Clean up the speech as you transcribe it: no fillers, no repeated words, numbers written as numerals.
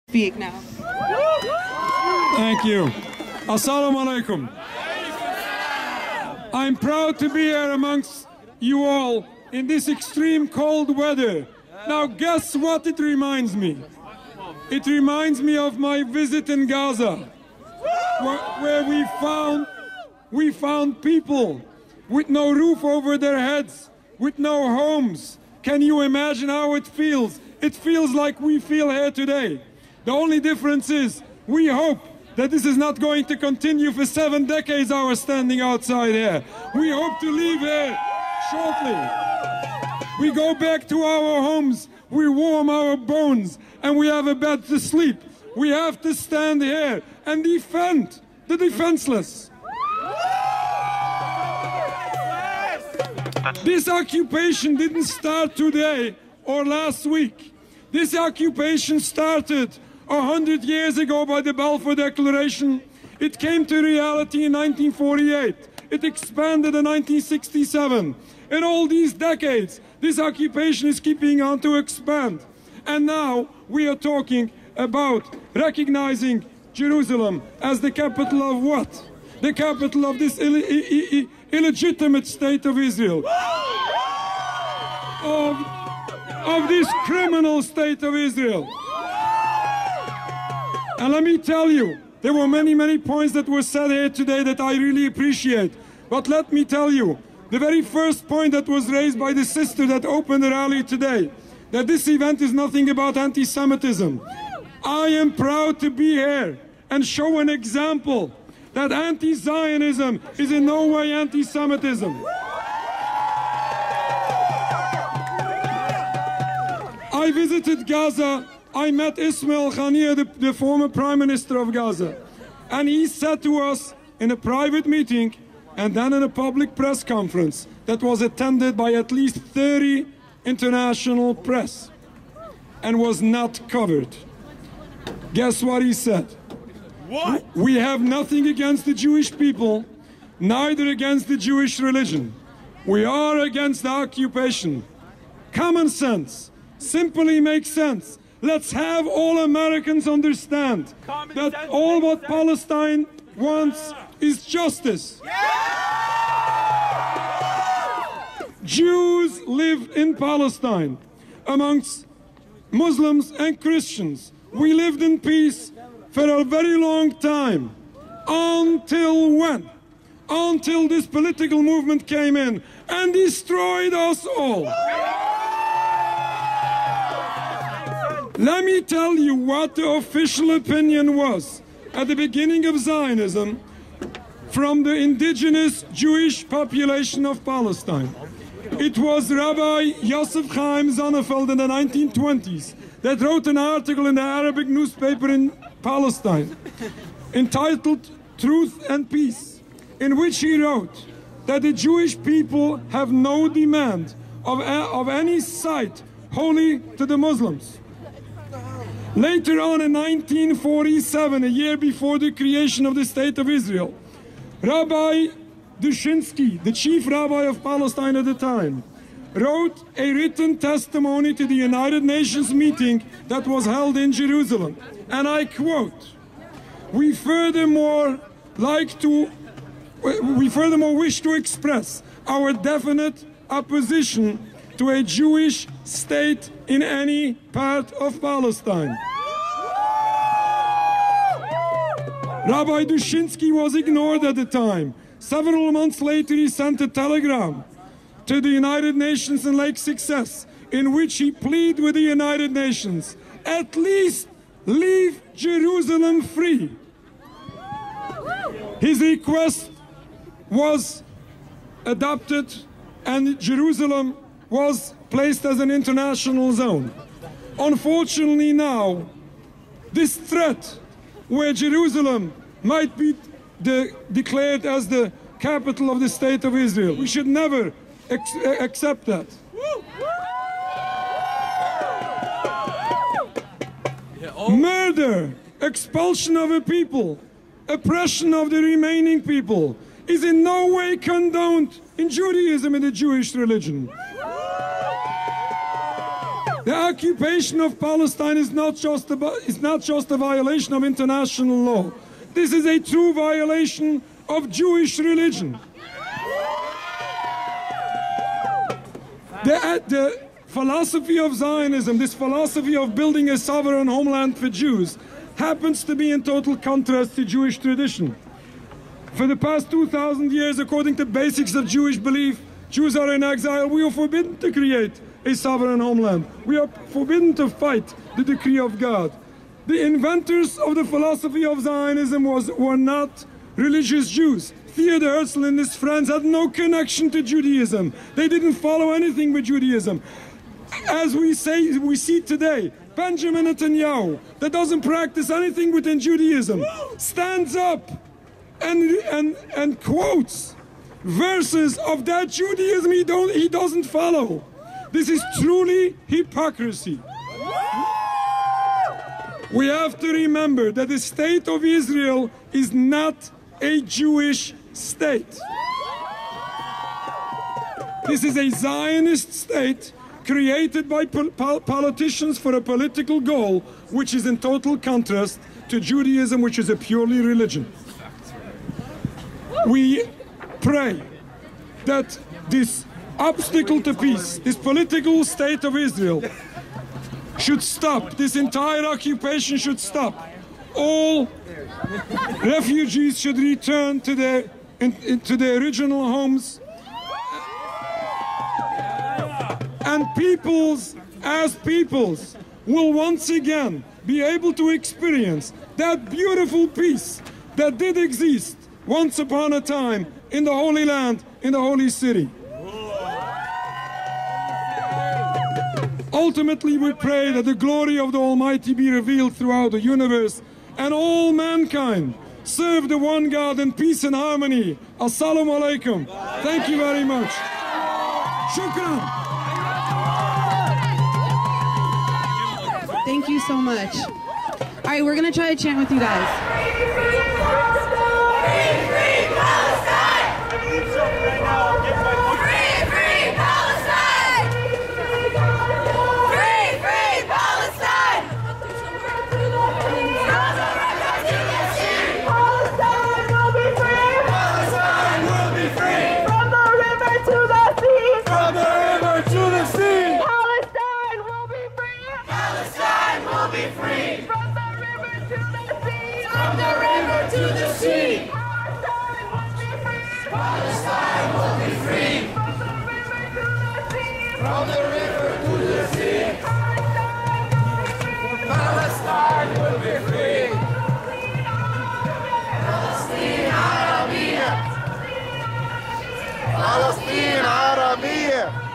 Speak now. Thank you. Assalamu alaikum. I'm proud to be here amongst you all in this extreme cold weather. Now guess what it reminds me? It reminds me of my visit in Gaza, where we found people with no roof over their heads, with no homes. Can you imagine how it feels? It feels like we feel here today. The only difference is we hope that this is not going to continue for 7 decades, our standing outside here. We hope to leave here shortly. We go back to our homes, we warm our bones, and we have a bed to sleep. We have to stand here and defend the defenseless. This occupation didn't start today or last week. This occupation started 100 years ago by the Balfour Declaration. It came to reality in 1948. It expanded in 1967. In all these decades, this occupation is keeping on to expand. And now we are talking about recognizing Jerusalem as the capital of what? The capital of this illegitimate state of Israel. Of this criminal state of Israel. And let me tell you, there were many points that were said here today that I really appreciate. But let me tell you, the very first point that was raised by the sister that opened the rally today, that this event is nothing about anti-Semitism. I am proud to be here and show an example that anti-Zionism is in no way anti-Semitism. I visited Gaza. I met Ismail Haniyeh, the former Prime Minister of Gaza. And he said to us in a private meeting and then in a public press conference that was attended by at least 30 international press and was not covered. Guess what he said? What? We have nothing against the Jewish people, neither against the Jewish religion. We are against the occupation. Common sense simply makes sense. Let's have all Americans understand that all what Palestine wants is justice. Jews lived in Palestine amongst Muslims and Christians. We lived in peace for a very long time. Until when? Until this political movement came in and destroyed us all. Let me tell you what the official opinion was at the beginning of Zionism from the indigenous Jewish population of Palestine. It was Rabbi Yosef Chaim Sonnenfeld in the 1920s that wrote an article in the Arabic newspaper in Palestine entitled Truth and Peace, in which he wrote that the Jewish people have no demand of any site holy to the Muslims. Later on in 1947, a year before the creation of the State of Israel, Rabbi Dushinsky, the chief rabbi of Palestine at the time, wrote a written testimony to the United Nations meeting that was held in Jerusalem. And I quote, we furthermore wish to express our definite opposition to a Jewish state in any part of Palestine. Rabbi Dushinsky was ignored at the time. Several months later, he sent a telegram to the United Nations in Lake Success, in which he pleaded with the United Nations, at least leave Jerusalem free. His request was adopted and Jerusalem was placed as an international zone. Unfortunately now, this threat where Jerusalem might be declared as the capital of the State of Israel, we should never accept that. Murder, expulsion of a people, oppression of the remaining people is in no way condoned in Judaism and the Jewish religion. The occupation of Palestine is not just a violation of international law. This is a true violation of Jewish religion. The philosophy of Zionism, this philosophy of building a sovereign homeland for Jews, happens to be in total contrast to Jewish tradition. For the past 2,000 years, according to basics of Jewish belief, Jews are in exile. We are forbidden to create a sovereign homeland. We are forbidden to fight the decree of God. The inventors of the philosophy of Zionism were not religious Jews. Theodor Herzl and his friends had no connection to Judaism. They didn't follow anything with Judaism. As we see today, Benjamin Netanyahu, that doesn't practice anything within Judaism, stands up and quotes verses of that Judaism he doesn't follow. This is truly hypocrisy. We have to remember that the state of Israel is not a Jewish state. This is a Zionist state created by politicians for a political goal, which is in total contrast to Judaism, which is a purely religion. We pray that this obstacle to peace, this political state of Israel, should stop. This entire occupation should stop. All refugees should return to their original homes. And peoples, as peoples, will once again be able to experience that beautiful peace that did exist once upon a time in the Holy Land, in the Holy City. Ultimately, we pray that the glory of the Almighty be revealed throughout the universe and all mankind serve the one God in peace and harmony. Assalamu alaikum. Thank you very much. Shukran. Thank you so much. All right, we're going to try to chant with you guys. Free, free Palestine! Free, free Palestine! Free, free Palestine! Free, free Palestine! Palestine will be free! Palestine will be free! From the river to the sea! From the river to the sea! Palestine will be free! Palestine will be free! From the river to the sea! From the river to the sea! Palestine will be free! From the river to the sea! Palestine will be free! Palestine Arabia! Palestine Arabia!